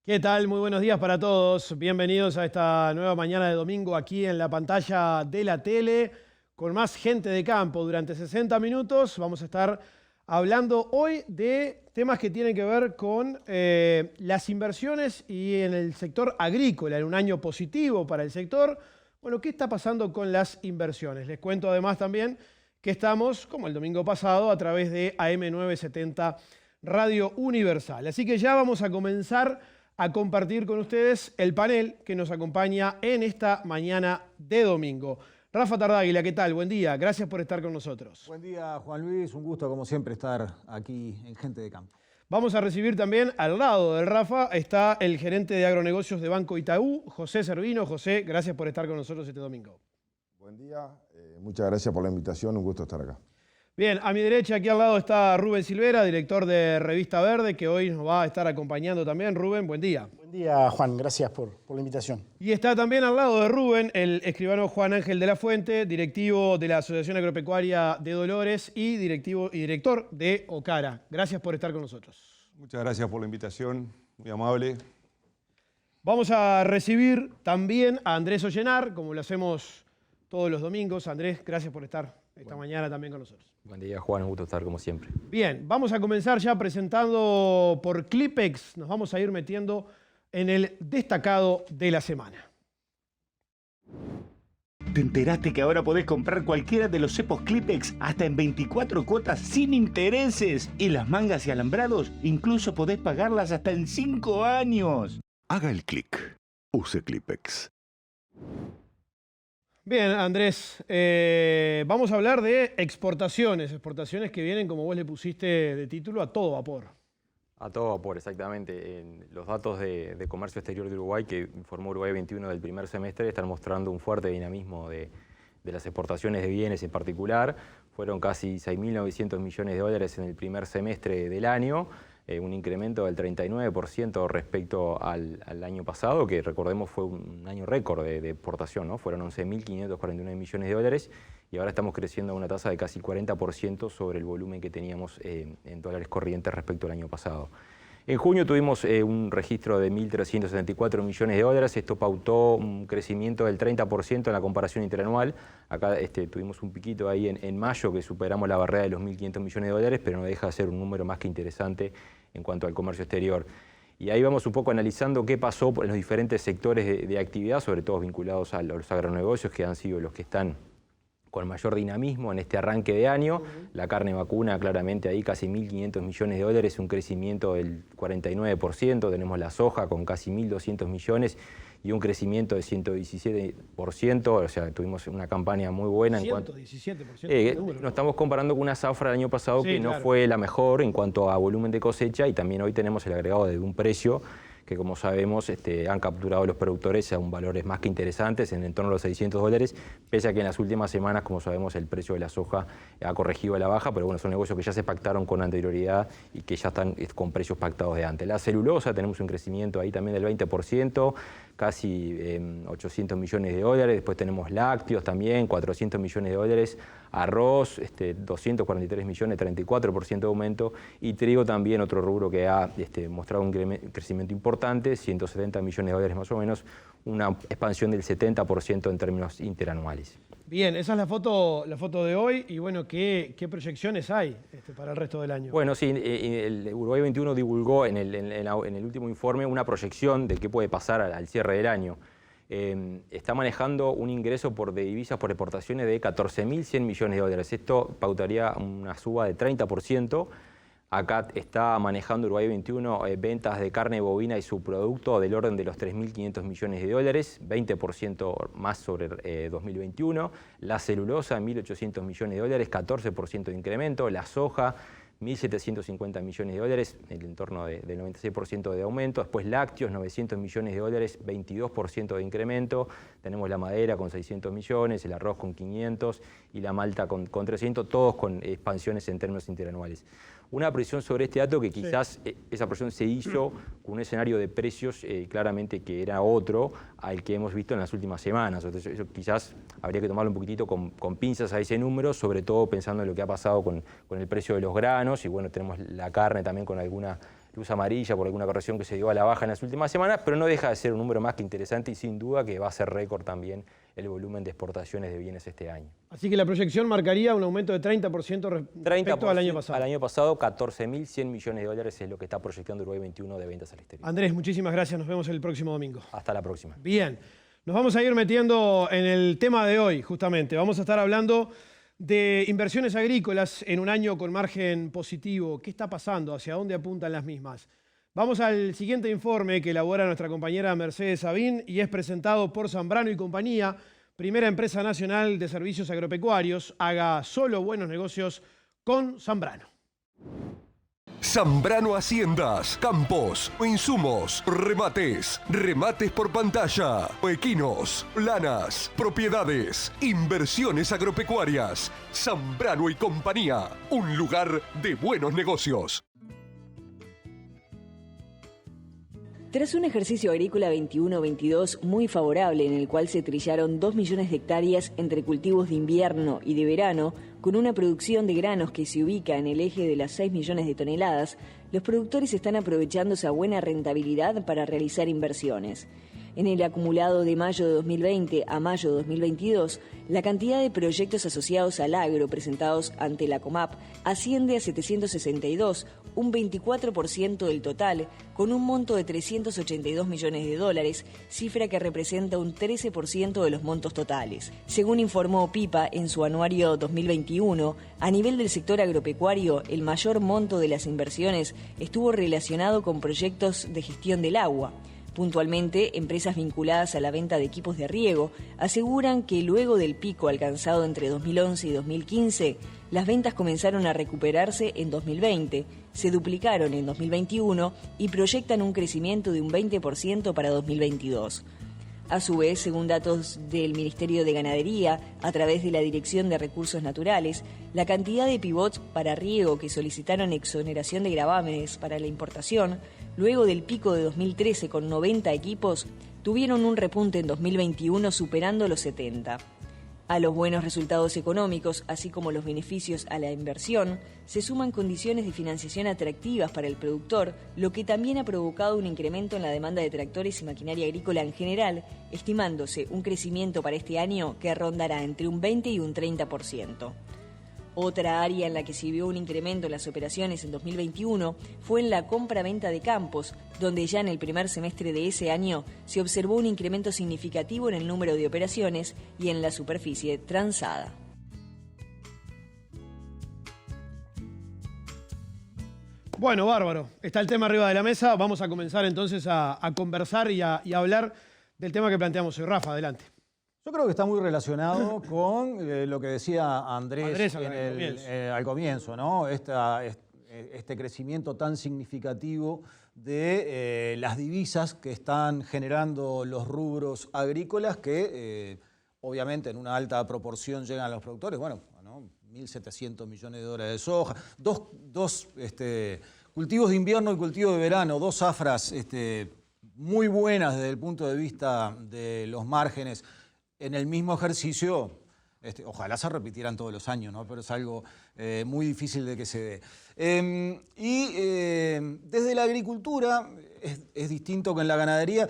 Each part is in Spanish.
¿Qué tal? Muy buenos días para todos. Bienvenidos a esta nueva mañana de domingo aquí en la pantalla de la tele con más gente de campo. Durante 60 minutos vamos a estar hablando hoy de temas que tienen que ver con las inversiones y en el sector agrícola, en un año positivo para el sector. Bueno, ¿qué está pasando con las inversiones? Les cuento además también que estamos, como el domingo pasado, a través de AM970 Radio Universal. Así que ya vamos a comenzar a compartir con ustedes el panel que nos acompaña en esta mañana de domingo. Rafa Tardáguila, ¿qué tal? Buen día, gracias por estar con nosotros. Buen día, Juan Luis, un gusto como siempre estar aquí en Gente de Campo. Vamos a recibir también al lado del Rafa, está el gerente de agronegocios de Banco Itaú, José Servino. José, gracias por estar con nosotros este domingo. Buen día, muchas gracias por la invitación, un gusto estar acá. Bien, a mi derecha, aquí al lado, está Rubén Silvera, director de Revista Verde, que hoy nos va a estar acompañando también. Rubén, buen día. Buen día, Juan. Gracias por la invitación. Y está también al lado de Rubén el escribano Juan Ángel de la Fuente, directivo de la Asociación Agropecuaria de Dolores y director de OCARA. Gracias por estar con nosotros. Muchas gracias por la invitación, muy amable. Vamos a recibir también a Andrés Ollenar, como lo hacemos todos los domingos. Andrés, gracias por estar esta mañana también con nosotros. Buen día, Juan, un gusto estar como siempre. Bien, vamos a comenzar ya presentando por Clipex. Nos vamos a ir metiendo en el destacado de la semana. ¿Te enteraste que ahora podés comprar cualquiera de los cepos Clipex hasta en 24 cuotas sin intereses? Y las mangas y alambrados incluso podés pagarlas hasta en 5 años. Haga el clic. Use Clipex. Bien, Andrés, vamos a hablar de exportaciones que vienen, como vos le pusiste de título, a todo vapor. A todo vapor, exactamente. Los datos de comercio exterior de Uruguay, que informó Uruguay 21 del primer semestre, están mostrando un fuerte dinamismo de las exportaciones de bienes en particular. Fueron casi 6.900 millones de dólares en el primer semestre del año, un incremento del 39% respecto al año pasado, que recordemos fue un año récord de exportación, ¿no? Fueron 11.549 millones de dólares y ahora estamos creciendo a una tasa de casi 40% sobre el volumen que teníamos en dólares corrientes respecto al año pasado. En junio tuvimos un registro de 1.374 millones de dólares. Esto pautó un crecimiento del 30% en la comparación interanual. Acá tuvimos un piquito ahí en mayo que superamos la barrera de los 1.500 millones de dólares, pero no deja de ser un número más que interesante en cuanto al comercio exterior. Y ahí vamos un poco analizando qué pasó en los diferentes sectores de actividad, sobre todo vinculados a los agronegocios, que han sido los que están con mayor dinamismo en este arranque de año. La carne vacuna, claramente ahí casi 1.500 millones de dólares, un crecimiento del 49%. Tenemos la soja con casi 1.200 millones y un crecimiento de 117%. O sea, tuvimos una campaña muy buena. 117%. Nos estamos comparando con una zafra del año pasado que no fue la mejor en cuanto a volumen de cosecha, y también hoy tenemos el agregado de un precio que, como sabemos, han capturado los productores a un valores más que interesantes, en torno a los 600 dólares, pese a que en las últimas semanas, como sabemos, el precio de la soja ha corregido a la baja, pero bueno, son negocios que ya se pactaron con anterioridad y que ya están con precios pactados de antes. La celulosa, tenemos un crecimiento ahí también del 20%, casi 800 millones de dólares. Después tenemos lácteos también, 400 millones de dólares. Arroz, 243 millones, 34% de aumento. Y trigo también, otro rubro que ha mostrado un crecimiento importante, 170 millones de dólares más o menos, una expansión del 70% en términos interanuales. Bien, esa es la foto de hoy. Y bueno, ¿qué proyecciones hay para el resto del año? Bueno, sí, el Uruguay 21 divulgó en el último informe una proyección de qué puede pasar al cierre del año. Está manejando un ingreso de divisas por exportaciones de 14.100 millones de dólares. Esto pautaría una suba de 30%. Acá está manejando Uruguay 21 ventas de carne bovina y subproducto del orden de los 3.500 millones de dólares, 20% más sobre 2021. La celulosa, 1.800 millones de dólares, 14% de incremento. La soja, 1.750 millones de dólares, en el entorno del 96% de aumento. Después lácteos, 900 millones de dólares, 22% de incremento. Tenemos la madera con 600 millones, el arroz con 500 y la malta con 300, todos con expansiones en términos interanuales. Una presión sobre este dato que quizás esa presión se hizo con un escenario de precios claramente que era otro al que hemos visto en las últimas semanas. Entonces, eso quizás habría que tomarlo un poquitito con pinzas a ese número, sobre todo pensando en lo que ha pasado con el precio de los granos, y bueno, tenemos la carne también con alguna luz amarilla por alguna corrección que se dio a la baja en las últimas semanas, pero no deja de ser un número más que interesante y sin duda que va a ser récord también el volumen de exportaciones de bienes este año. Así que la proyección marcaría un aumento de 30% respecto al año pasado. Al año pasado, 14.100 millones de dólares es lo que está proyectando Uruguay 21 de ventas al exterior. Andrés, muchísimas gracias. Nos vemos el próximo domingo. Hasta la próxima. Bien, nos vamos a ir metiendo en el tema de hoy, justamente. Vamos a estar hablando de inversiones agrícolas en un año con margen positivo. ¿Qué está pasando? ¿Hacia dónde apuntan las mismas? Vamos al siguiente informe que elabora nuestra compañera Mercedes Sabín y es presentado por Zambrano y Compañía, primera empresa nacional de servicios agropecuarios. Haga solo buenos negocios con Zambrano. Zambrano Haciendas, campos, insumos, remates por pantalla, equinos, lanas, propiedades, inversiones agropecuarias. Zambrano y Compañía, un lugar de buenos negocios. Tras un ejercicio agrícola 21-22 muy favorable en el cual se trillaron 2 millones de hectáreas entre cultivos de invierno y de verano, con una producción de granos que se ubica en el eje de las 6 millones de toneladas, los productores están aprovechando esa buena rentabilidad para realizar inversiones. En el acumulado de mayo de 2020 a mayo de 2022, la cantidad de proyectos asociados al agro presentados ante la COMAP asciende a 762, un 24% del total, con un monto de 382 millones de dólares, cifra que representa un 13% de los montos totales. Según informó PIPA en su anuario 2021, a nivel del sector agropecuario, el mayor monto de las inversiones estuvo relacionado con proyectos de gestión del agua. Puntualmente, empresas vinculadas a la venta de equipos de riego aseguran que luego del pico alcanzado entre 2011 y 2015, las ventas comenzaron a recuperarse en 2020, se duplicaron en 2021 y proyectan un crecimiento de un 20% para 2022. A su vez, según datos del Ministerio de Ganadería, a través de la Dirección de Recursos Naturales, la cantidad de pivots para riego que solicitaron exoneración de gravámenes para la importación, luego del pico de 2013 con 90 equipos, tuvieron un repunte en 2021 superando los 70. A los buenos resultados económicos, así como los beneficios a la inversión, se suman condiciones de financiación atractivas para el productor, lo que también ha provocado un incremento en la demanda de tractores y maquinaria agrícola en general, estimándose un crecimiento para este año que rondará entre un 20 y un 30%. Otra área en la que se vio un incremento en las operaciones en 2021 fue en la compra-venta de campos, donde ya en el primer semestre de ese año se observó un incremento significativo en el número de operaciones y en la superficie transada. Bueno, bárbaro. Está el tema arriba de la mesa. Vamos a comenzar entonces a conversar y a hablar del tema que planteamos hoy. Rafa, adelante. Yo creo que está muy relacionado con lo que decía Andrés al comienzo, ¿no? Este crecimiento tan significativo de las divisas que están generando los rubros agrícolas que obviamente en una alta proporción llegan a los productores. Bueno, ¿no? 1.700 millones de dólares de soja, dos cultivos de invierno y cultivos de verano, dos zafras muy buenas desde el punto de vista de los márgenes. En el mismo ejercicio, ojalá se repitieran todos los años, ¿no? Pero es algo muy difícil de que se dé. Desde la agricultura es distinto que en la ganadería.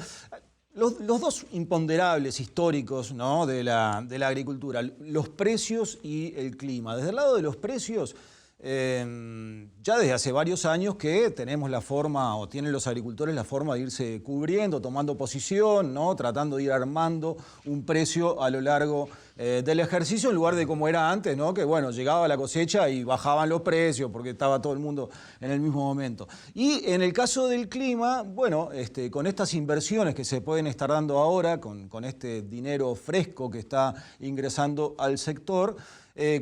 Los dos imponderables históricos, ¿no? de la agricultura, los precios y el clima. Desde el lado de los precios, ya desde hace varios años que tenemos la forma, o tienen los agricultores la forma de irse cubriendo, tomando posición, ¿no? Tratando de ir armando un precio a lo largo del ejercicio, en lugar de como era antes, ¿no? Que bueno, llegaba la cosecha y bajaban los precios porque estaba todo el mundo en el mismo momento. Y en el caso del clima, bueno, con estas inversiones que se pueden estar dando ahora, con este dinero fresco que está ingresando al sector,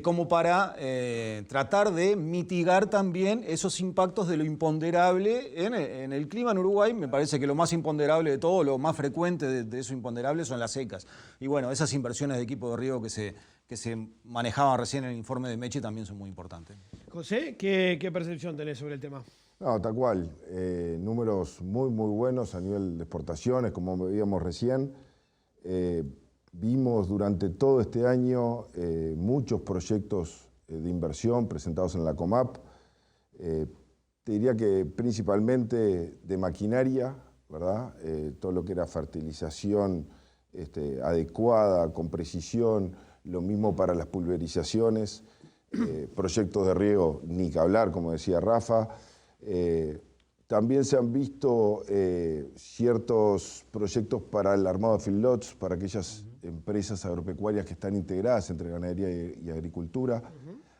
como para tratar de mitigar también esos impactos de lo imponderable en el clima en Uruguay. Me parece que lo más imponderable de todo, lo más frecuente de eso imponderable son las secas. Y bueno, esas inversiones de equipo de riego que se manejaban recién en el informe de Mechi también son muy importantes. José, ¿qué percepción tenés sobre el tema? No, tal cual. Números muy, muy buenos a nivel de exportaciones, como veíamos recién. Vimos durante todo este año muchos proyectos de inversión presentados en la COMAP. te diría que principalmente de maquinaria, ¿verdad? Todo lo que era fertilización adecuada, con precisión, lo mismo para las pulverizaciones, proyectos de riego, ni que hablar, como decía Rafa. También se han visto ciertos proyectos para el armado de feedlots, para aquellas empresas agropecuarias que están integradas entre ganadería y agricultura.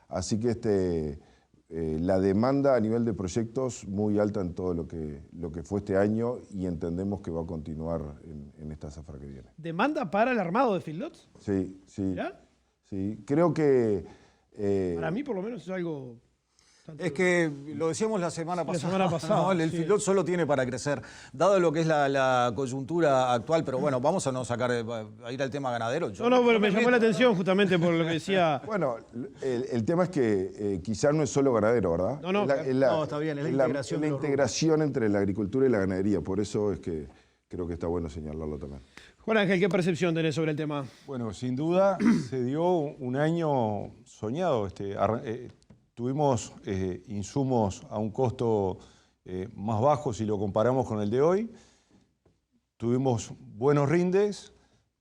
Así que la demanda a nivel de proyectos muy alta en todo lo que fue este año y entendemos que va a continuar en esta zafra que viene. ¿Demanda para el armado de feedlots? Sí, sí. ¿Mirá? Sí, creo que... para mí por lo menos es algo... Es que lo decíamos la semana pasada, ¿no? El sí. feedlot solo tiene para crecer, dado lo que es la coyuntura actual, pero bueno, vamos a no sacar, a ir al tema ganadero. Pero me llamó la atención justamente por lo que decía... Bueno, el tema es que quizás no es solo ganadero, ¿verdad? No, está bien, es la integración. La integración entre la agricultura y la ganadería, por eso es que creo que está bueno señalarlo también. Juan Ángel, ¿qué percepción tenés sobre el tema? Bueno, sin duda se dio un año soñado. Tuvimos insumos a un costo más bajo si lo comparamos con el de hoy. Tuvimos buenos rindes,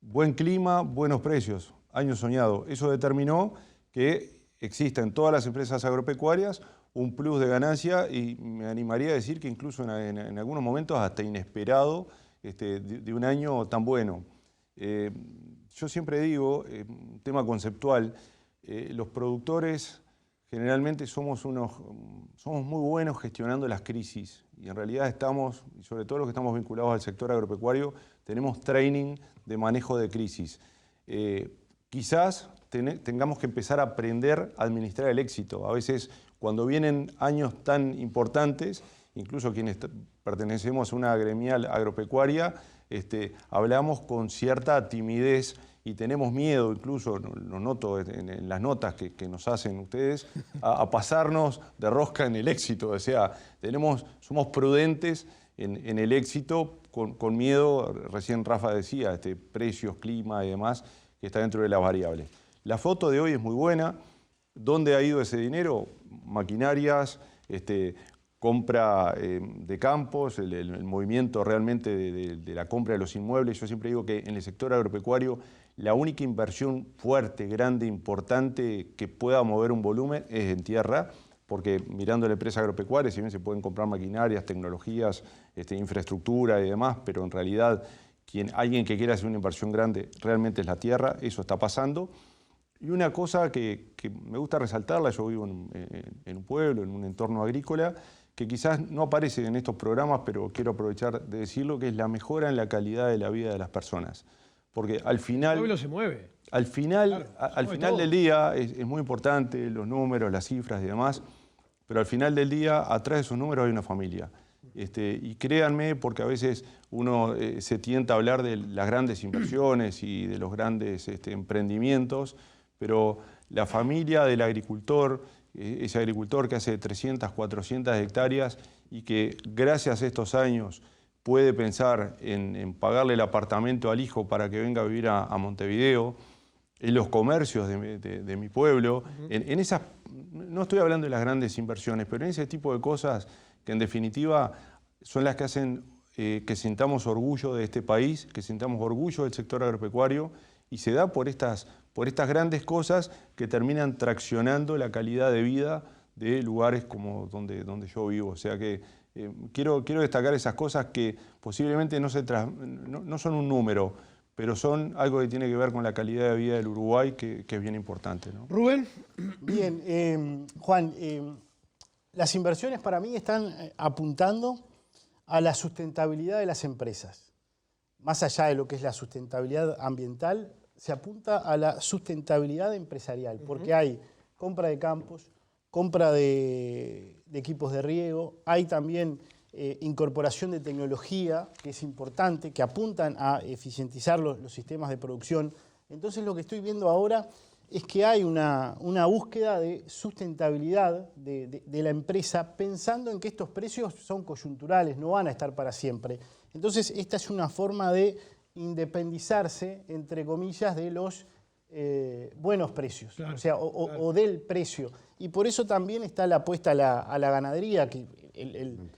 buen clima, buenos precios. Año soñado. Eso determinó que exista en todas las empresas agropecuarias un plus de ganancia y me animaría a decir que incluso en algunos momentos hasta inesperado de un año tan bueno. Yo siempre digo, un tema conceptual, los productores... Generalmente somos muy buenos gestionando las crisis y en realidad estamos, y sobre todo los que estamos vinculados al sector agropecuario, tenemos training de manejo de crisis. Quizás tengamos que empezar a aprender a administrar el éxito. A veces cuando vienen años tan importantes, incluso quienes pertenecemos a una gremial agropecuaria, hablamos con cierta timidez y tenemos miedo, incluso lo noto en las notas que nos hacen ustedes, a pasarnos de rosca en el éxito. O sea, somos prudentes en el éxito con miedo, recién Rafa decía, precios, clima y demás, que está dentro de las variables. La foto de hoy es muy buena. ¿Dónde ha ido ese dinero? Maquinarias, compra de campos, el movimiento realmente de la compra de los inmuebles. Yo siempre digo que en el sector agropecuario la única inversión fuerte, grande, importante que pueda mover un volumen es en tierra, porque mirando la empresa agropecuaria, si bien se pueden comprar maquinarias, tecnologías, infraestructura y demás, pero en realidad alguien que quiera hacer una inversión grande realmente es la tierra, eso está pasando. Y una cosa que me gusta resaltarla, yo vivo en un pueblo, en un entorno agrícola, que quizás no aparece en estos programas, pero quiero aprovechar de decirlo, que es la mejora en la calidad de la vida de las personas. Porque al final... El pueblo se mueve. Al final, claro, al final del día es muy importante los números, las cifras y demás, pero al final del día, atrás de esos números hay una familia. Y créanme, porque a veces uno se tienta a hablar de las grandes inversiones y de los grandes emprendimientos, pero la familia del agricultor, ese agricultor que hace 300, 400 hectáreas y que gracias a estos años puede pensar en pagarle el apartamento al hijo para que venga a vivir a Montevideo, en los comercios de mi pueblo, en esas, no estoy hablando de las grandes inversiones, pero en ese tipo de cosas que en definitiva son las que hacen que sintamos orgullo de este país, que sintamos orgullo del sector agropecuario, y se da por estas grandes cosas que terminan traccionando la calidad de vida de lugares como donde yo vivo. O sea que quiero destacar esas cosas que posiblemente no son un número, pero son algo que tiene que ver con la calidad de vida del Uruguay, que es bien importante, ¿no? Rubén. Bien, Juan, las inversiones para mí están apuntando a la sustentabilidad de las empresas. Más allá de lo que es la sustentabilidad ambiental, se apunta a la sustentabilidad empresarial, porque hay compra de campos, compra de equipos de riego, hay también incorporación de tecnología, que es importante, que apuntan a eficientizar los sistemas de producción. Entonces lo que estoy viendo ahora es que hay una búsqueda de sustentabilidad de la empresa, pensando en que estos precios son coyunturales, no van a estar para siempre. Entonces esta es una forma de independizarse, entre comillas, de los buenos precios, claro, o sea, o del precio. Y por eso también está la apuesta a la ganadería, que el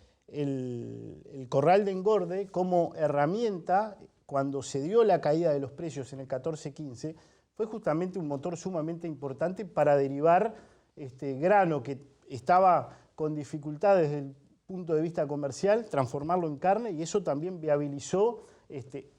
corral de engorde como herramienta, cuando se dio la caída de los precios en el 14-15, fue justamente un motor sumamente importante para derivar grano que estaba con dificultades desde el punto de vista comercial, transformarlo en carne, y eso también viabilizó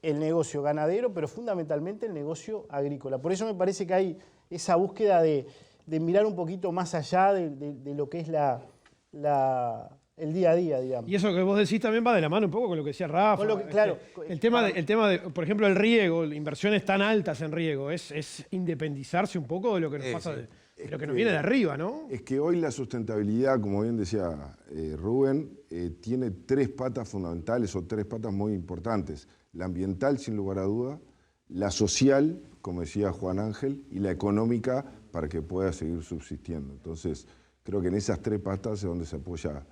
el negocio ganadero, pero fundamentalmente el negocio agrícola. Por eso me parece que hay esa búsqueda de mirar un poquito más allá de lo que es el día a día, digamos. Y eso que vos decís también va de la mano un poco con lo que decía Rafa. Claro. El tema de, por ejemplo, el riego, inversiones tan altas en riego, es independizarse un poco de lo que nos pasa, de lo que nos viene de arriba, ¿no? Es que hoy la sustentabilidad, como bien decía Rubén, tiene tres patas fundamentales o tres patas muy importantes. La ambiental, sin lugar a duda, la social, como decía Juan Ángel, y la económica para que pueda seguir subsistiendo. Entonces, creo que en esas tres patas es donde se apoya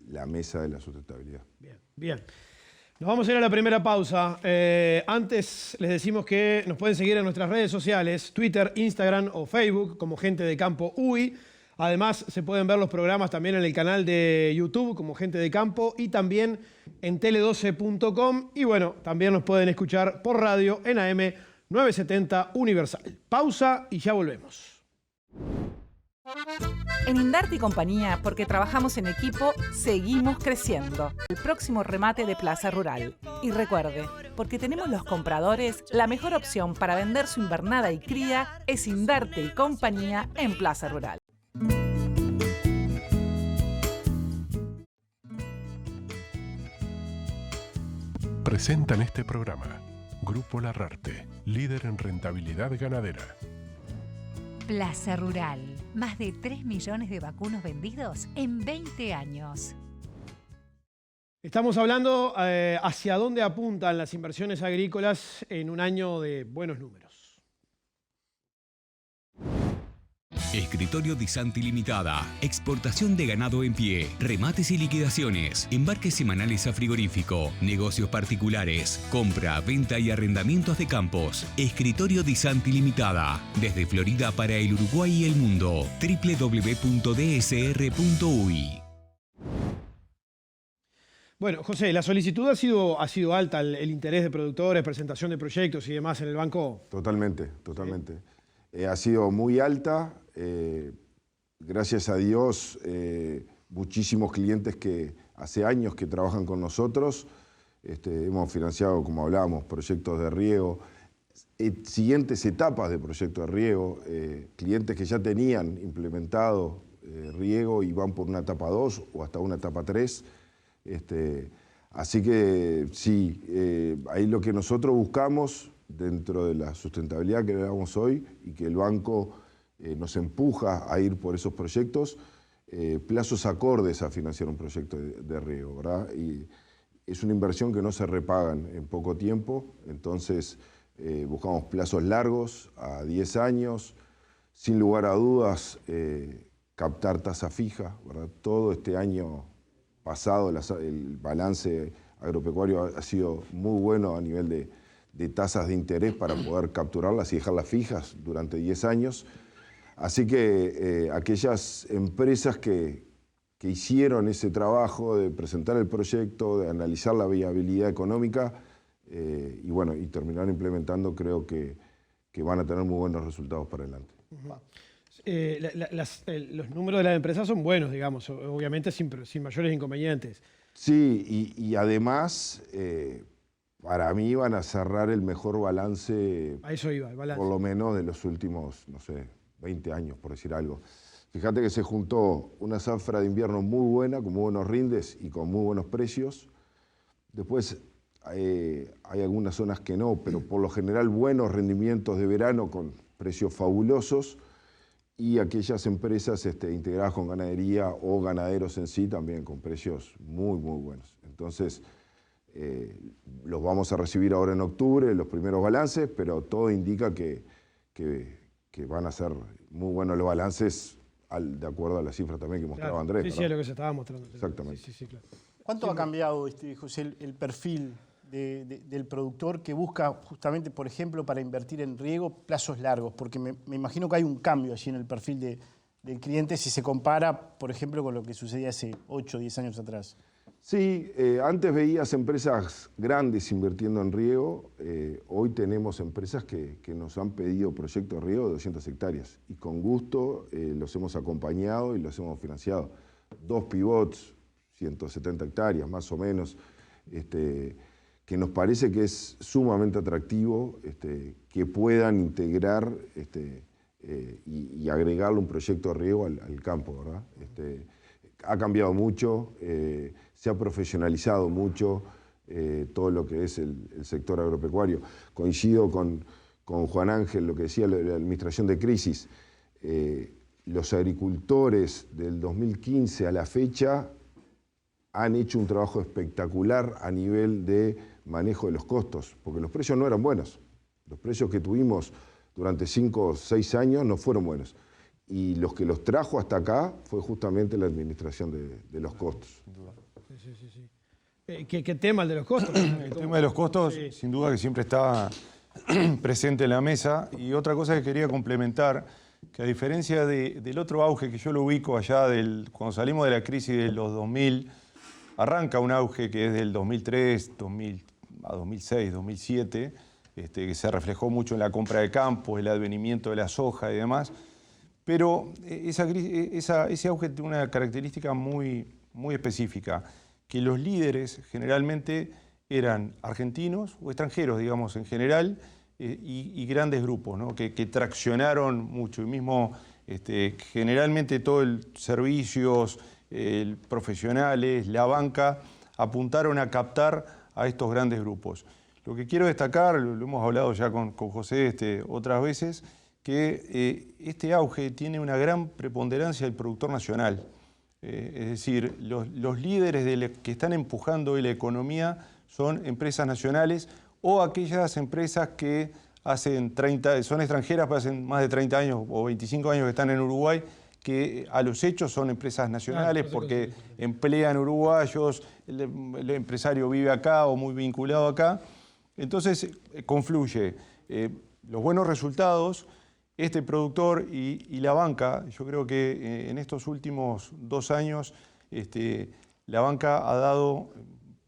la mesa de la sustentabilidad. Bien. Nos vamos a ir a la primera pausa. Antes les decimos que nos pueden seguir en nuestras redes sociales, Twitter, Instagram o Facebook, como Gente de Campo UI. Además, se pueden ver los programas también en el canal de YouTube, como Gente de Campo, y también en tele12.com. Y bueno, también nos pueden escuchar por radio en AM 970 Universal. Pausa y ya volvemos. En Indarte y Compañía, porque trabajamos en equipo, seguimos creciendo. El próximo remate de Plaza Rural. Y recuerde, porque tenemos los compradores, la mejor opción para vender su invernada y cría es Indarte y Compañía en Plaza Rural. Presentan este programa Grupo Larrarte, líder en rentabilidad ganadera. Plaza Rural. Más de 3 millones de vacunos vendidos en 20 años. Estamos hablando hacia dónde apuntan las inversiones agrícolas en un año de buenos números. Escritorio Di Santi Limitada. Exportación de ganado en pie. Remates y liquidaciones. Embarques semanales a frigorífico. Negocios particulares. Compra, venta y arrendamientos de campos. Escritorio Di Santi Limitada. Desde Florida para el Uruguay y el mundo. www.dsr.uy. Bueno, José, la solicitud ha sido alta, el interés de productores, presentación de proyectos y demás en el banco. Totalmente. Ha sido muy alta. Gracias a Dios, muchísimos clientes que hace años que trabajan con nosotros. Hemos financiado, como hablábamos, proyectos de riego, siguientes etapas de proyectos de riego, clientes que ya tenían implementado riego y van por una etapa 2 o hasta una etapa 3. Así que sí, ahí lo que nosotros buscamos dentro de la sustentabilidad que damos hoy y que el banco nos empuja a ir por esos proyectos, plazos acordes a financiar un proyecto de riego, ¿verdad? Y es una inversión que no se repagan en poco tiempo, entonces buscamos plazos largos, a 10 años, sin lugar a dudas, captar tasa fija, ¿verdad? Todo este año pasado el balance agropecuario ha sido muy bueno a nivel de tasas de interés para poder capturarlas y dejarlas fijas durante 10 años. Así que aquellas empresas que hicieron ese trabajo de presentar el proyecto, de analizar la viabilidad económica y terminar implementando, creo que van a tener muy buenos resultados para adelante. Los números de las empresas son buenos, digamos, obviamente sin mayores inconvenientes. Sí, y además, para mí van a cerrar el mejor balance, a eso iba, el balance, por lo menos de los últimos, 20 años, por decir algo. Fíjate que se juntó una zafra de invierno muy buena, con muy buenos rindes y con muy buenos precios. Después hay algunas zonas que no, pero por lo general buenos rendimientos de verano con precios fabulosos, y aquellas empresas integradas con ganadería o ganaderos en sí también con precios muy, muy buenos. Entonces, los vamos a recibir ahora en octubre, los primeros balances, pero todo indica que van a ser muy buenos los balances de acuerdo a las cifras también que mostraba Andrés. Sí, es lo que se estaba mostrando. Exactamente. Sí, claro. ¿Cuánto ha cambiado, José, el perfil del productor que busca justamente, por ejemplo, para invertir en riego, plazos largos? Porque me imagino que hay un cambio allí en el perfil del cliente si se compara, por ejemplo, con lo que sucedía hace 8 o 10 años atrás? Sí, antes veías empresas grandes invirtiendo en riego, hoy tenemos empresas que nos han pedido proyectos de riego de 200 hectáreas y con gusto los hemos acompañado y los hemos financiado. 2 pivots, 170 hectáreas más o menos, que nos parece que es sumamente atractivo que puedan integrar y agregarle un proyecto de riego al campo, ¿verdad? Ha cambiado mucho, se ha profesionalizado mucho todo lo que es el sector agropecuario. Coincido con Juan Ángel, lo que decía la administración de crisis. Los agricultores del 2015 a la fecha han hecho un trabajo espectacular a nivel de manejo de los costos, porque los precios no eran buenos. Los precios que tuvimos durante 5 o 6 años no fueron buenos. Y los que los trajo hasta acá fue justamente la administración de los costos. Sí. ¿Qué tema el de los costos? El tema de los costos, sí, sin duda que siempre está presente en la mesa. Y otra cosa que quería complementar, que a diferencia del otro auge que yo lo ubico allá, cuando salimos de la crisis de los 2000, arranca un auge que es del 2003 a 2006, 2007, que se reflejó mucho en la compra de campos, el advenimiento de la soja y demás. Pero ese auge tiene una característica muy específica, que los líderes generalmente eran argentinos o extranjeros, digamos, en general, y grandes grupos, ¿no? que traccionaron mucho. Y mismo generalmente todo el servicios, profesionales, la banca, apuntaron a captar a estos grandes grupos. Lo que quiero destacar, lo hemos hablado ya con José otras veces, que este auge tiene una gran preponderancia del productor nacional. Es decir, los líderes que están empujando hoy la economía son empresas nacionales o aquellas empresas que son extranjeras, pero hacen más de 30 años o 25 años que están en Uruguay, que a los hechos son empresas nacionales porque emplean uruguayos, el empresario vive acá o muy vinculado acá. Entonces confluye los buenos resultados, este productor y la banca. Yo creo que en estos últimos 2 años la banca ha dado,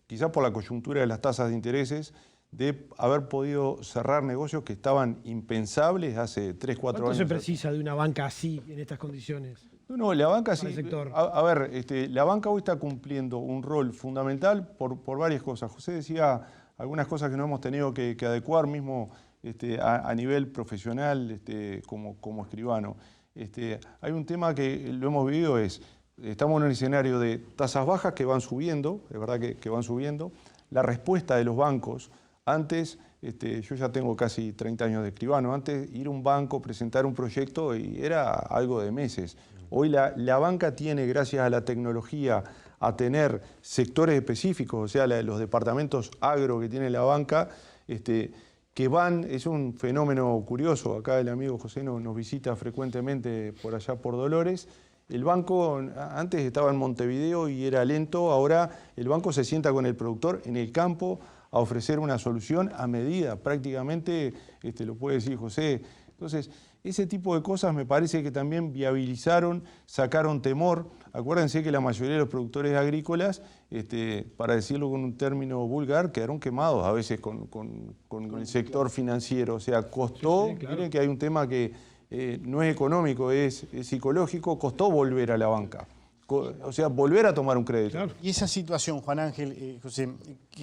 quizás por la coyuntura de las tasas de intereses, de haber podido cerrar negocios que estaban impensables hace 3, 4 años. ¿Cuánto se precisa de una banca así, en estas condiciones? No, la banca sí. Sector? A ver, la banca hoy está cumpliendo un rol fundamental por varias cosas. José decía algunas cosas que no hemos tenido que adecuar mismo a nivel profesional como escribano. Hay un tema que lo hemos vivido, estamos en un escenario de tasas bajas que van subiendo, es verdad que van subiendo. La respuesta de los bancos, antes, yo ya tengo casi 30 años de escribano, antes ir a un banco, presentar un proyecto y era algo de meses. Hoy la banca tiene, gracias a la tecnología, a tener sectores específicos, o sea, los departamentos agro que tiene la banca, que es un fenómeno curioso. Acá el amigo José nos visita frecuentemente por allá por Dolores. El banco antes estaba en Montevideo y era lento, ahora el banco se sienta con el productor en el campo a ofrecer una solución a medida, prácticamente, lo puede decir José. Entonces, ese tipo de cosas me parece que también viabilizaron, sacaron temor. Acuérdense que la mayoría de los productores agrícolas, para decirlo con un término vulgar, quedaron quemados a veces con el sector financiero. O sea, costó, sí, claro. Miren que hay un tema que no es económico, es psicológico, costó volver a la banca. O sea, volver a tomar un crédito. Claro. Y esa situación, Juan Ángel, José,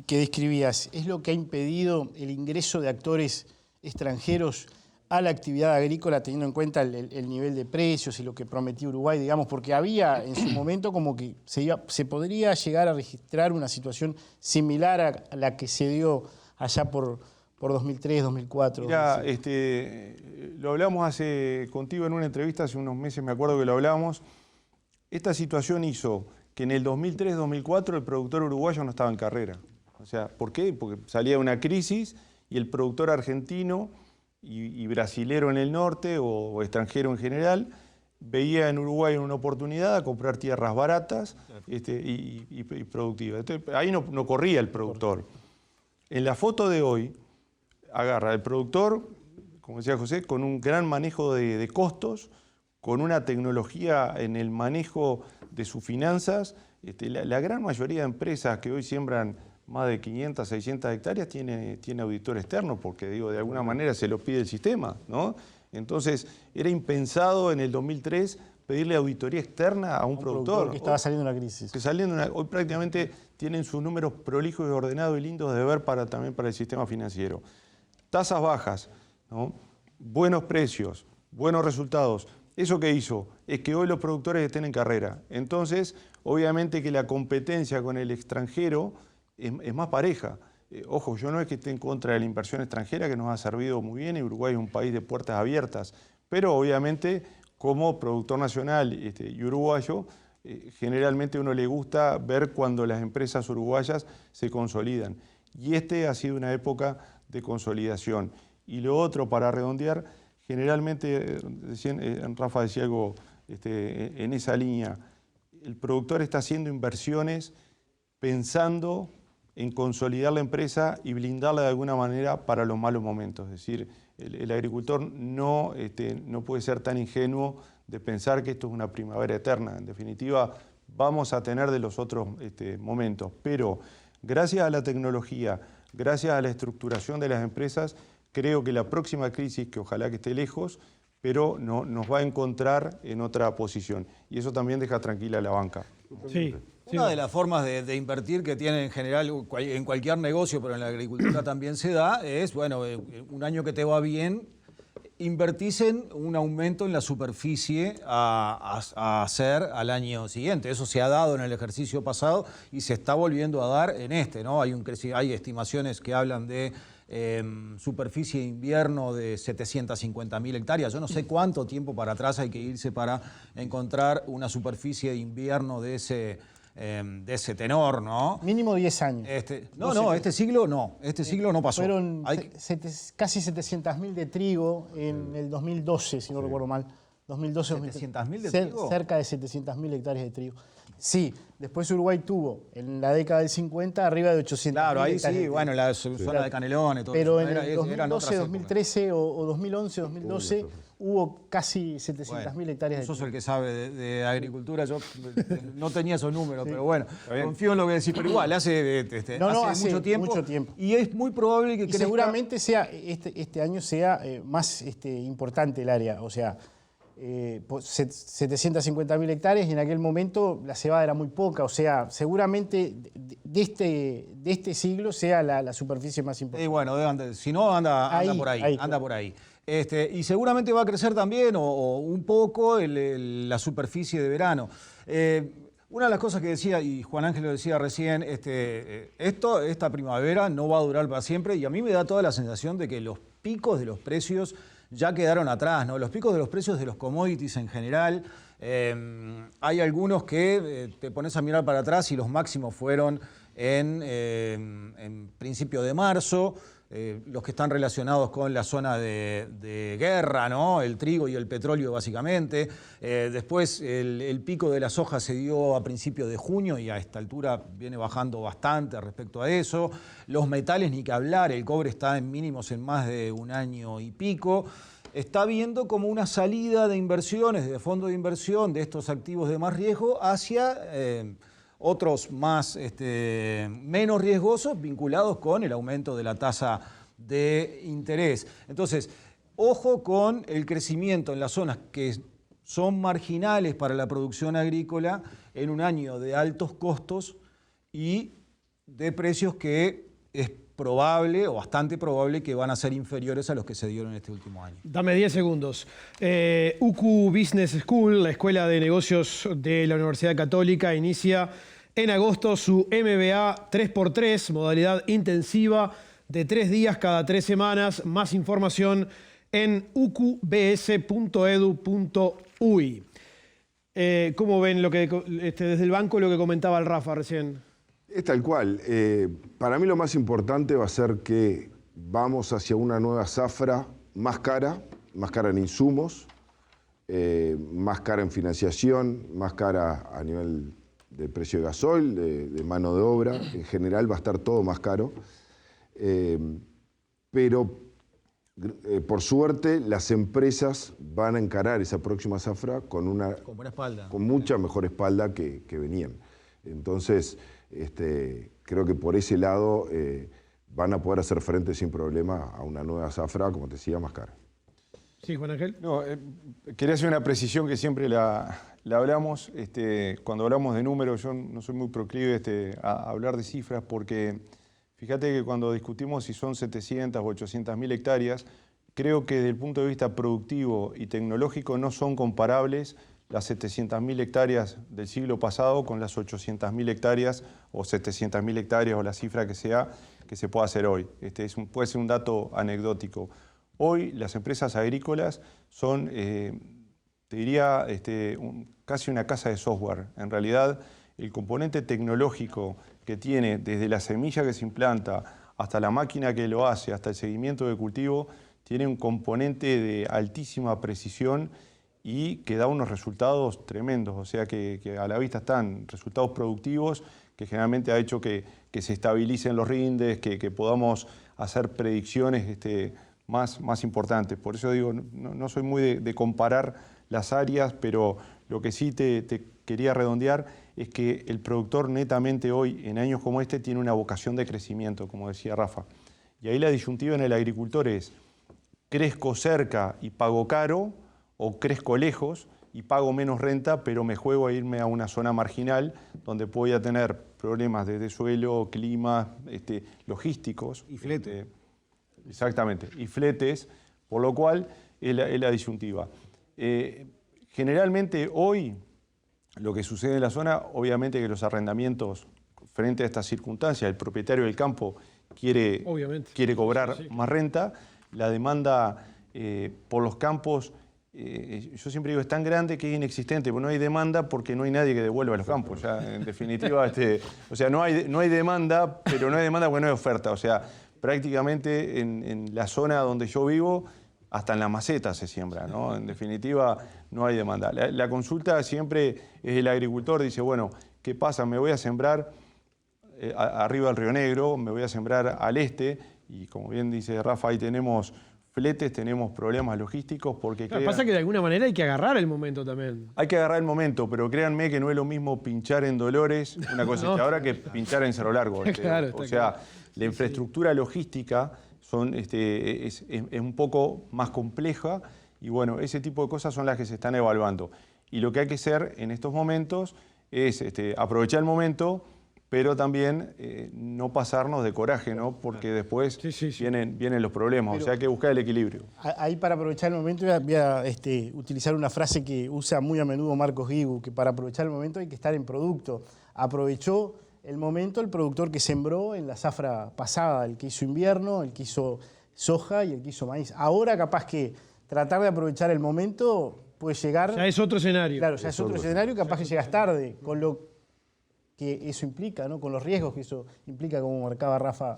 que describías, ¿es lo que ha impedido el ingreso de actores extranjeros a la actividad agrícola, teniendo en cuenta el nivel de precios y lo que prometía Uruguay, digamos? Porque había en su momento como que se podría llegar a registrar una situación similar a la que se dio allá por 2003, 2004. Mira, lo hablamos contigo en una entrevista hace unos meses, me acuerdo que lo hablamos. Esta situación hizo que en el 2003-2004 el productor uruguayo no estaba en carrera. O sea, ¿por qué? Porque salía una crisis y el productor argentino y brasilero en el norte o extranjero en general veía en Uruguay una oportunidad a comprar tierras baratas y productivas. Entonces, ahí no corría el productor. En la foto de hoy agarra el productor, como decía José, con un gran manejo de costos, con una tecnología en el manejo de sus finanzas. La gran mayoría de empresas que hoy siembran más de 500, 600 hectáreas tiene auditor externo, porque de alguna manera se lo pide el sistema, ¿no? Entonces, era impensado en el 2003 pedirle auditoría externa a un productor. Que estaba saliendo una crisis. Hoy prácticamente tienen sus números prolijos y ordenados y lindos de ver también para el sistema financiero. Tasas bajas, ¿no? Buenos precios, buenos resultados. ¿Eso qué hizo? Es que hoy los productores estén en carrera. Entonces, obviamente que la competencia con el extranjero es más pareja. Ojo, yo no es que esté en contra de la inversión extranjera, que nos ha servido muy bien, y Uruguay es un país de puertas abiertas, pero obviamente como productor nacional y uruguayo, generalmente a uno le gusta ver cuando las empresas uruguayas se consolidan. Y ha sido una época de consolidación. Y lo otro, para redondear, generalmente, Rafa decía algo en esa línea, el productor está haciendo inversiones pensando en consolidar la empresa y blindarla de alguna manera para los malos momentos. Es decir, el agricultor no puede ser tan ingenuo de pensar que esto es una primavera eterna. En definitiva, vamos a tener de los otros momentos. Pero gracias a la tecnología, gracias a la estructuración de las empresas, creo que la próxima crisis, que ojalá que esté lejos, pero nos va a encontrar en otra posición. Y eso también deja tranquila a la banca. Sí. Una de las formas de invertir que tiene en general en cualquier negocio, pero en la agricultura también se da, es, bueno, un año que te va bien, invertís en un aumento en la superficie a hacer al año siguiente. Eso se ha dado en el ejercicio pasado y se está volviendo a dar en ¿no? Hay estimaciones que hablan de superficie de invierno de 750.000 hectáreas. Yo no sé cuánto tiempo para atrás hay que irse para encontrar una superficie de invierno de ese tenor, ¿no? Mínimo 10 años. Este siglo no pasó. Fueron casi 700.000 de trigo en el 2012, si no recuerdo mal. 700.000 de trigo. Cerca de 700.000 hectáreas de trigo. Sí, después Uruguay tuvo en la década del 50 arriba de 800.000 Claro, ahí hectáreas. Sí, bueno, la zona de Canelones, todo pero eso. En el 2012, 2013 o 2011, 2012 hubo casi 700.000 hectáreas de Sos trigo. el que sabe de agricultura, yo no tenía esos números, pero bueno, confío en lo que decís. Pero igual, hace mucho tiempo. Y es muy probable que crezca. Seguramente sea este año sea más importante el área, o sea, 750.000 hectáreas, y en aquel momento la cebada era muy poca, o sea, seguramente de este siglo sea la superficie más importante. Y bueno, si no, anda por ahí. Anda por ahí. Y seguramente va a crecer también, o un poco, la superficie de verano. Una de las cosas que decía, y Juan Ángel lo decía recién, esta primavera no va a durar para siempre, y a mí me da toda la sensación de que los picos de los precios ya quedaron atrás, ¿no? Los picos de los precios de los commodities en general, hay algunos que te pones a mirar para atrás y los máximos fueron en principio de marzo, los que están relacionados con la zona de guerra, ¿no? El trigo y el petróleo básicamente. Después el pico de la soja se dio a principios de junio y a esta altura viene bajando bastante respecto a eso. Los metales ni que hablar, el cobre está en mínimos en más de un año y pico. Está viendo como una salida de inversiones, de fondos de inversión de estos activos de más riesgo hacia otros menos riesgosos vinculados con el aumento de la tasa de interés. Entonces, ojo con el crecimiento en las zonas que son marginales para la producción agrícola en un año de altos costos y de precios que es probable o bastante probable que van a ser inferiores a los que se dieron en este último año. Dame 10 segundos. UCU Business School, la Escuela de Negocios de la Universidad Católica, inicia en agosto su MBA 3x3, modalidad intensiva de 3 días cada 3 semanas. Más información en uqbs.edu.uy. ¿Cómo ven desde el banco lo que comentaba el Rafa recién? Es tal cual. Para mí lo más importante va a ser que vamos hacia una nueva zafra más cara en insumos, más cara en financiación, más cara a nivel del precio de gasoil, de mano de obra. En general va a estar todo más caro. Pero por suerte, las empresas van a encarar esa próxima zafra con buena espalda, con mucha mejor espalda que venían. Entonces, creo que por ese lado van a poder hacer frente sin problema a una nueva zafra, como te decía, más cara. Sí, Juan Ángel. No, quería hacer una precisión que siempre la hablamos. Cuando hablamos de números, yo no soy muy proclive a hablar de cifras porque fíjate que cuando discutimos si son 700 o 800 mil hectáreas, creo que desde el punto de vista productivo y tecnológico no son comparables las 700.000 hectáreas del siglo pasado con las 800.000 hectáreas o 700.000 hectáreas o la cifra que sea que se pueda hacer hoy. Puede ser un dato anecdótico. Hoy las empresas agrícolas son, te diría, casi una casa de software. En realidad, el componente tecnológico que tiene desde la semilla que se implanta hasta la máquina que lo hace, hasta el seguimiento de cultivo, tiene un componente de altísima precisión y que da unos resultados tremendos. O sea que a la vista están resultados productivos que generalmente ha hecho que se estabilicen los rindes, que podamos hacer predicciones más importantes. Por eso digo, no soy muy de comparar las áreas, pero lo que sí te quería redondear es que el productor netamente hoy, en años como este, tiene una vocación de crecimiento, como decía Rafa. Y ahí la disyuntiva en el agricultor es, crezco cerca y pago caro, o crezco lejos y pago menos renta, pero me juego a irme a una zona marginal donde voy a tener problemas desde suelo, clima, logísticos. Y flete. Exactamente, y fletes, por lo cual es la disyuntiva. Generalmente hoy lo que sucede en la zona, obviamente que los arrendamientos frente a estas circunstancias, el propietario del campo quiere cobrar más renta, la demanda por los campos, yo siempre digo, es tan grande que es inexistente, porque no hay demanda porque no hay nadie que devuelva los campos. Ya, en definitiva, o sea, no hay demanda, pero no hay demanda porque no hay oferta. O sea, prácticamente en la zona donde yo vivo, hasta en la maceta se siembra, ¿no? En definitiva, no hay demanda. La consulta siempre es el agricultor, dice, bueno, ¿qué pasa? Me voy a sembrar arriba del Río Negro, me voy a sembrar al este, y como bien dice Rafa, ahí tenemos fletes, tenemos problemas logísticos porque... Claro, pasa que de alguna manera hay que agarrar el momento también. Hay que agarrar el momento, pero créanme que no es lo mismo pinchar en Dolores, una cosechadora, que pinchar en Cerro Largo. Claro, o sea, la infraestructura logística es un poco más compleja y bueno, ese tipo de cosas son las que se están evaluando. Y lo que hay que hacer en estos momentos es aprovechar el momento, pero también no pasarnos de coraje, ¿no? Porque después vienen los problemas, pero, o sea, hay que buscar el equilibrio. Ahí para aprovechar el momento voy a utilizar una frase que usa muy a menudo Marcos Guigu, que para aprovechar el momento hay que estar en producto. Aprovechó el momento el productor que sembró en la zafra pasada, el que hizo invierno, el que hizo soja y el que hizo maíz. Ahora capaz que tratar de aprovechar el momento puede llegar... Ya es otro escenario. Claro, ya es otro escenario, capaz que llegas tarde, con lo que eso implica, ¿no? Con los riesgos que eso implica, como marcaba Rafa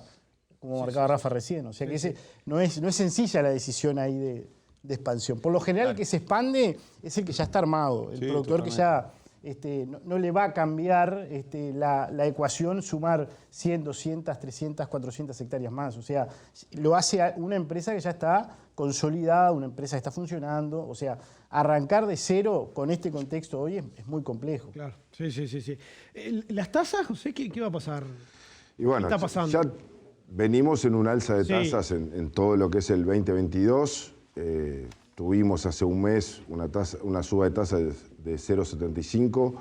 recién. O sea que no es sencilla la decisión ahí de expansión. Por lo general, el que se expande es el que ya está armado, el productor totalmente. Que ya no le va a cambiar la ecuación sumar 100, 200, 300, 400 hectáreas más. O sea, lo hace una empresa que ya está consolidada, una empresa que está funcionando. O sea, arrancar de cero con este contexto hoy es muy complejo. Claro, sí. ¿Las tasas, José, qué va a pasar? Y bueno, ¿qué está pasando? Ya venimos en un alza de tasas en todo lo que es el 2022. Tuvimos hace un mes una suba de tasa de 0,75.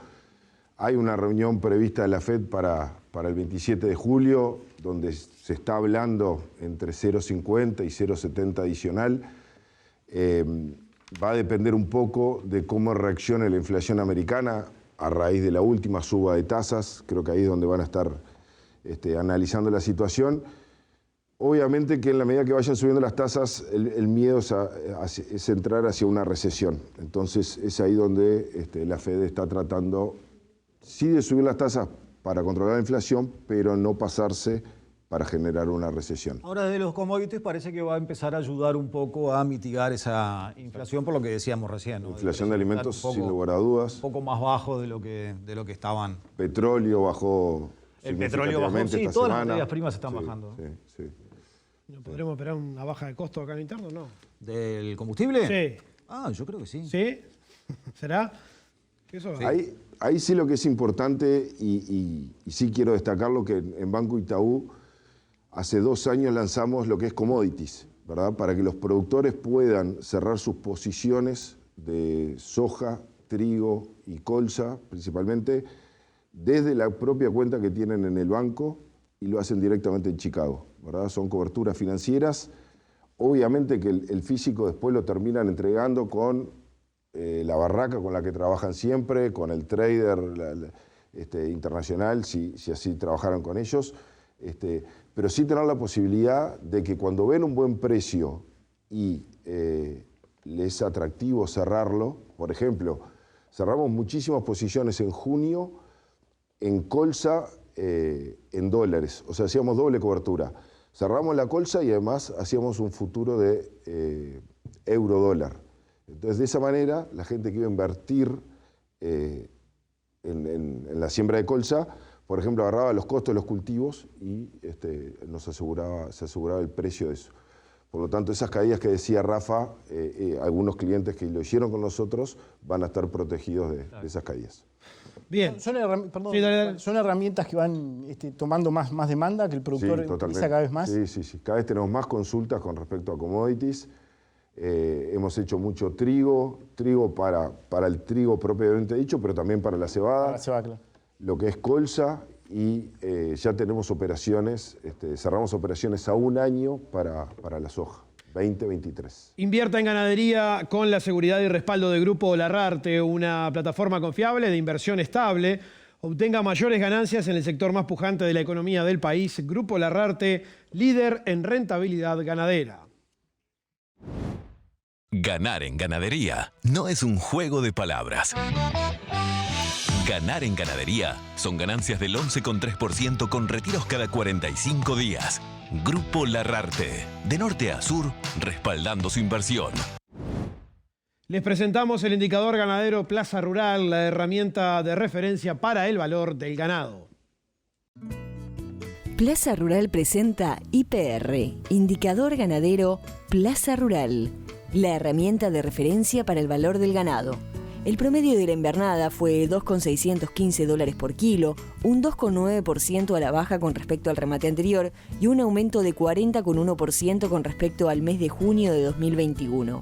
Hay una reunión prevista de la FED para el 27 de julio, donde se está hablando entre 0,50 y 0,70 adicional. Va a depender un poco de cómo reaccione la inflación americana a raíz de la última suba de tasas. Creo que ahí es donde van a estar analizando la situación. Obviamente que en la medida que vayan subiendo las tasas, el miedo es entrar hacia una recesión. Entonces es ahí donde la Fed está tratando, sí, de subir las tasas para controlar la inflación, pero no pasarse para generar una recesión. Ahora, de los commodities parece que va a empezar a ayudar un poco a mitigar esa inflación, por lo que decíamos recién, ¿no? Inflación de alimentos, sin lugar a dudas. Un poco más bajo de lo que estaban. Petróleo bajó. El petróleo bajó, sí, todas las materias primas están bajando. Sí. ¿No podremos esperar una baja de costo acá en interno? No. ¿Del combustible? Sí. Ah, yo creo que sí. ¿Sí? ¿Será? Eso sí. Ahí sí lo que es importante, y sí quiero destacarlo, que en Banco Itaú hace 2 años lanzamos lo que es commodities, ¿verdad? Para que los productores puedan cerrar sus posiciones de soja, trigo y colza, principalmente, desde la propia cuenta que tienen en el banco y lo hacen directamente en Chicago, ¿verdad? Son coberturas financieras. Obviamente que el físico después lo terminan entregando con la barraca con la que trabajan siempre, con el trader internacional, si así trabajaran con ellos. Pero sí tener la posibilidad de que cuando ven un buen precio y les es atractivo cerrarlo, por ejemplo, cerramos muchísimas posiciones en junio en colza en dólares, o sea, hacíamos doble cobertura. Cerramos la colza y además hacíamos un futuro de euro-dólar. Entonces, de esa manera, la gente que iba a invertir en la siembra de colza, por ejemplo, agarraba los costos de los cultivos y se aseguraba el precio de eso. Por lo tanto, esas caídas que decía Rafa, algunos clientes que lo hicieron con nosotros van a estar protegidos de esas caídas. Bien. Son herramientas que van tomando más demanda, que el productor utiliza cada vez más. Sí. Cada vez tenemos más consultas con respecto a commodities. Hemos hecho mucho trigo para el trigo propiamente dicho, pero también para la cebada. Para la cebada, claro. Lo que es colza y ya tenemos operaciones, cerramos operaciones a 1 año para la soja. 2023. Invierta en ganadería con la seguridad y respaldo de Grupo Larrarte, una plataforma confiable de inversión estable. Obtenga mayores ganancias en el sector más pujante de la economía del país. Grupo Larrarte, líder en rentabilidad ganadera. Ganar en ganadería no es un juego de palabras. Ganar en ganadería son ganancias del 11,3% con retiros cada 45 días. Grupo Larrarte, de norte a sur, respaldando su inversión. Les presentamos el indicador ganadero Plaza Rural, la herramienta de referencia para el valor del ganado. Plaza Rural presenta IPR, Indicador Ganadero Plaza Rural, la herramienta de referencia para el valor del ganado. El promedio de la invernada fue $2,615 por kilo, un 2,9% a la baja con respecto al remate anterior y un aumento de 40,1% con respecto al mes de junio de 2021.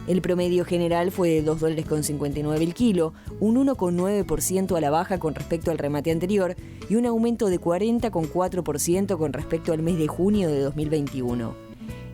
El promedio general fue de $2,59 el kilo, un 1,9% a la baja con respecto al remate anterior y un aumento de 40,4% con respecto al mes de junio de 2021.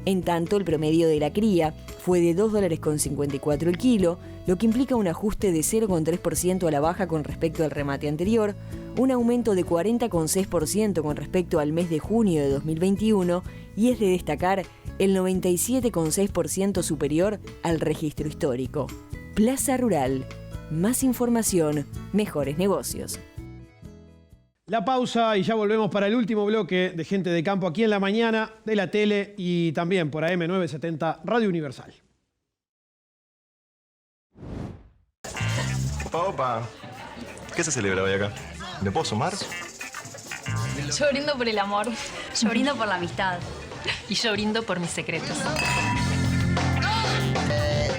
En tanto, el promedio de la cría fue de $2,54 el kilo, lo que implica un ajuste de 0,3% a la baja con respecto al remate anterior, un aumento de 40,6% con respecto al mes de junio de 2021 y es de destacar el 97,6% superior al registro histórico. Plaza Rural. Más información, mejores negocios. La pausa y ya volvemos para el último bloque de Gente de Campo aquí en la mañana de la tele y también por AM970 Radio Universal. Opa, ¿qué se celebra hoy acá? ¿Me puedo sumar? Yo brindo por el amor. Yo brindo por la amistad. Y yo brindo por mis secretos.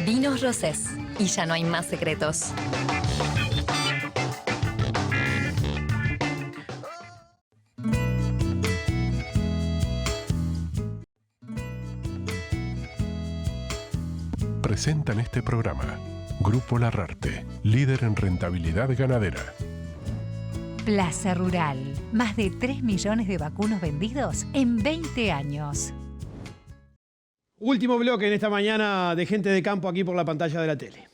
Vinos Rosés. Y ya no hay más secretos. Presentan este programa Grupo Larrarte, líder en rentabilidad ganadera. Plaza Rural. Más de 3 millones de vacunos vendidos en 20 años. Último bloque en esta mañana de Gente de Campo aquí por la pantalla de la tele.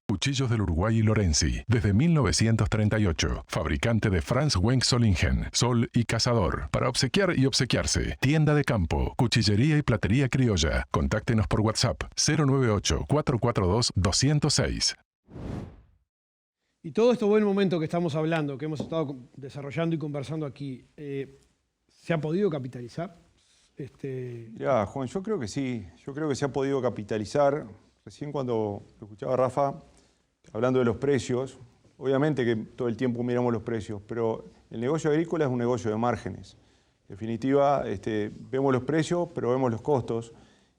Cuchillos del Uruguay y Lorenzi, desde 1938. Fabricante de Franz Wenck Solingen, Sol y Cazador. Para obsequiar y obsequiarse. Tienda de campo, cuchillería y platería criolla. Contáctenos por WhatsApp 098-442-206. Y todo este buen momento que estamos hablando, que hemos estado desarrollando y conversando aquí, ¿se ha podido capitalizar? Mirá, Juan, yo creo que sí. Yo creo que se ha podido capitalizar. Recién cuando lo escuchaba Rafa hablando de los precios, obviamente que todo el tiempo miramos los precios, pero el negocio agrícola es un negocio de márgenes. En definitiva, vemos los precios, pero vemos los costos.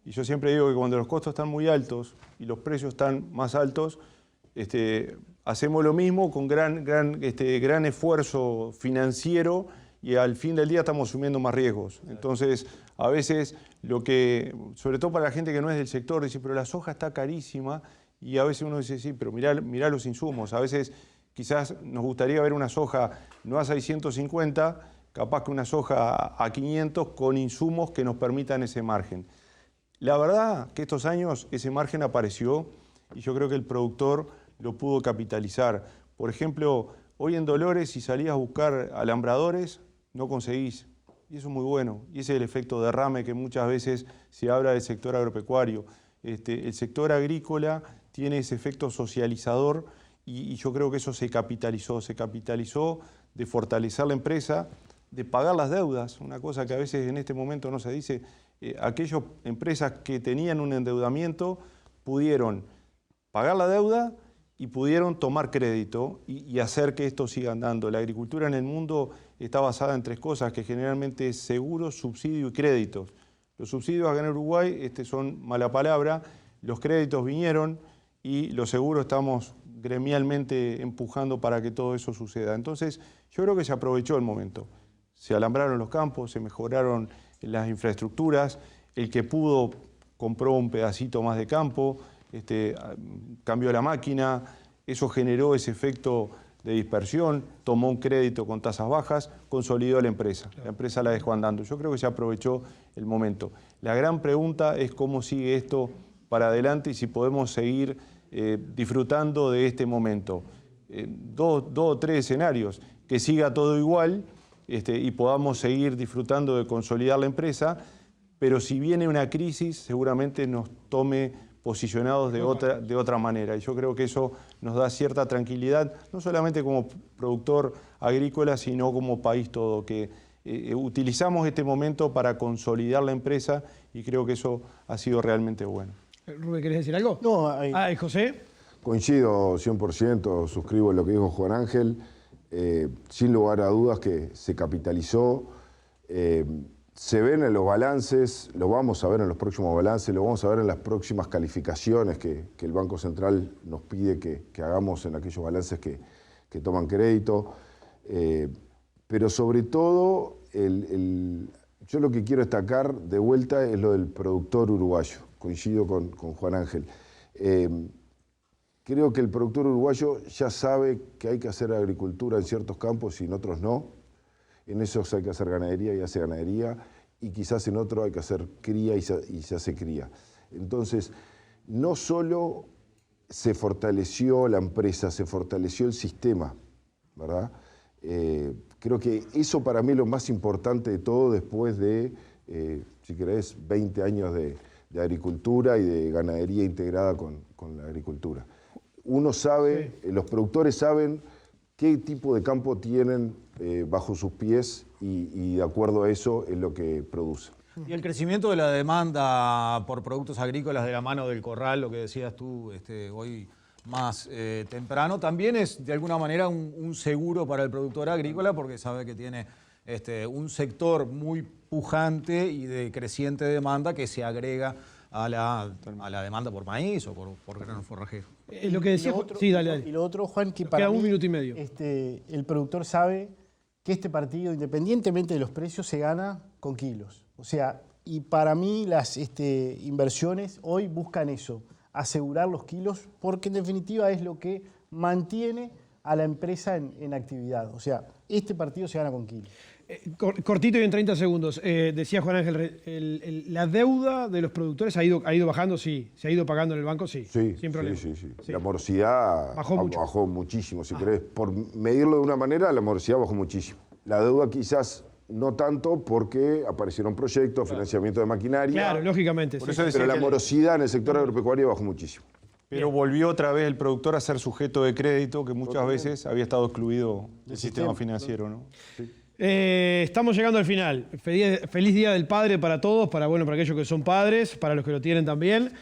Y yo siempre digo que cuando los costos están muy altos y los precios están más altos, hacemos lo mismo con gran esfuerzo financiero y al fin del día estamos asumiendo más riesgos. Entonces, a veces sobre todo para la gente que no es del sector, dice, pero la soja está carísima, y a veces uno dice, sí, pero mirá los insumos. A veces quizás nos gustaría ver una soja no a 650, capaz que una soja a 500 con insumos que nos permitan ese margen. La verdad que estos años ese margen apareció y yo creo que el productor lo pudo capitalizar. Por ejemplo, hoy en Dolores, si salías a buscar alambradores, no conseguís. Y eso es muy bueno. Y ese es el efecto derrame que muchas veces se habla del sector agropecuario. El sector agrícola tiene ese efecto socializador y yo creo que eso se capitalizó. Se capitalizó de fortalecer la empresa, de pagar las deudas, una cosa que a veces en este momento no se dice. Aquellas empresas que tenían un endeudamiento pudieron pagar la deuda y pudieron tomar crédito y hacer que esto siga andando. La agricultura en el mundo está basada en tres cosas, que generalmente es seguros, subsidio y créditos. Los subsidios acá en Uruguay son mala palabra, los créditos vinieron y los seguros estamos gremialmente empujando para que todo eso suceda. Entonces, yo creo que se aprovechó el momento. Se alambraron los campos, se mejoraron las infraestructuras, el que pudo compró un pedacito más de campo, cambió la máquina, eso generó ese efecto de dispersión, tomó un crédito con tasas bajas, consolidó la empresa la dejó andando. Yo creo que se aprovechó el momento. La gran pregunta es cómo sigue esto para adelante y si podemos seguir disfrutando de este momento. Dos o tres escenarios, que siga todo igual y podamos seguir disfrutando de consolidar la empresa, pero si viene una crisis seguramente nos tome posicionados de otra manera. Y yo creo que eso nos da cierta tranquilidad, no solamente como productor agrícola, sino como país todo, que utilizamos este momento para consolidar la empresa y creo que eso ha sido realmente bueno. Rubén, ¿querés decir algo? No, José. Coincido 100%, suscribo lo que dijo Juan Ángel. Sin lugar a dudas que se capitalizó. Se ven en los balances, lo vamos a ver en los próximos balances, lo vamos a ver en las próximas calificaciones que el Banco Central nos pide que hagamos en aquellos balances que toman crédito. Pero sobre todo, yo lo que quiero destacar de vuelta es lo del productor uruguayo. Coincido con Juan Ángel. Creo que el productor uruguayo ya sabe que hay que hacer agricultura en ciertos campos y en otros no. En esos hay que hacer ganadería y hace ganadería, y quizás en otro hay que hacer cría y se hace cría. Entonces, no solo se fortaleció la empresa, se fortaleció el sistema, ¿verdad? Creo que eso para mí es lo más importante de todo después de, si querés, 20 años de agricultura y de ganadería integrada con la agricultura. Uno sabe, los productores saben qué tipo de campo tienen bajo sus pies y de acuerdo a eso es lo que produce. Y el crecimiento de la demanda por productos agrícolas de la mano del corral, lo que decías tú hoy más temprano, también es de alguna manera un seguro para el productor agrícola porque sabe que tiene un sector muy pujante y de creciente demanda que se agrega a la demanda por maíz o por grano forrajero. Lo que decía, sí, dale. Y lo otro, Juan, que para mí, 1 minuto y medio. El productor sabe que este partido, independientemente de los precios, se gana con kilos. O sea, y para mí las inversiones hoy buscan eso, asegurar los kilos, porque en definitiva es lo que mantiene a la empresa en actividad. O sea, este partido se gana con kilos. Cortito y en 30 segundos. Decía Juan Ángel, la deuda de los productores ha ido bajando, sí. Se ha ido pagando en el banco, sí. Sin problema. Sí. La morosidad bajó muchísimo. Si querés, por medirlo de una manera, la morosidad bajó muchísimo. La deuda quizás no tanto porque aparecieron proyectos, financiamiento de maquinaria. Claro, lógicamente. Por eso pero la morosidad en el sector agropecuario bajó muchísimo. Pero volvió otra vez el productor a ser sujeto de crédito, que muchas veces había estado excluido del sistema financiero, ¿no? Sí. Estamos llegando al final. Feliz Día del Padre para todos, para aquellos que son padres, para los que lo tienen también.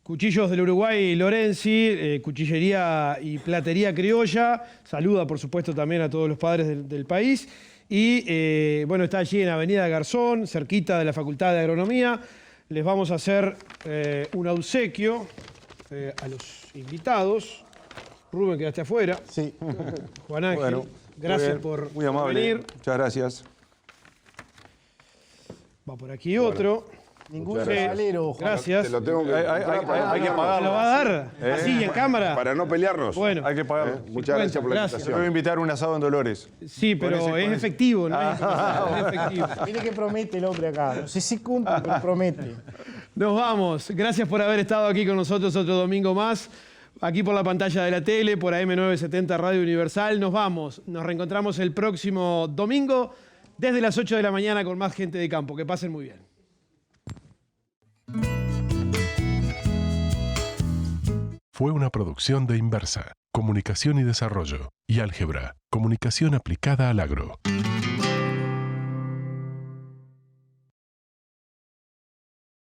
Cuchillos del Uruguay Lorenzi, Cuchillería y Platería Criolla. Saluda, por supuesto, también a todos los padres del país. Y bueno, está allí en Avenida Garzón, cerquita de la Facultad de Agronomía. Les vamos a hacer un obsequio a los invitados. Rubén, quedaste afuera. Sí. Juan Ángel, Bueno, gracias por muy amable. venir. Muchas gracias. Va por aquí otro. Ningún regalero, Juan. Gracias. Te lo tengo que Hay que ¿Me pagarlo. lo va a dar? Así, en cámara. para no pelearnos. Bueno, Hay que pagarlo. Muchas gracias por la Gracias. Te voy a invitación. invitar a un asado en Dolores. sí, pero Con ese- es efectivo, ¿no? Es efectivo. Mire que promete el hombre acá. No sé si cumple, pero promete. Nos vamos. Gracias por haber estado aquí con nosotros otro domingo más. Aquí por la pantalla de la tele, por AM970 Radio Universal. Nos vamos. Nos reencontramos el próximo domingo desde las 8 de la mañana con más gente de campo. Que pasen muy bien. Fue una producción de Inversa, Comunicación y Desarrollo, y Álgebra, Comunicación aplicada al agro.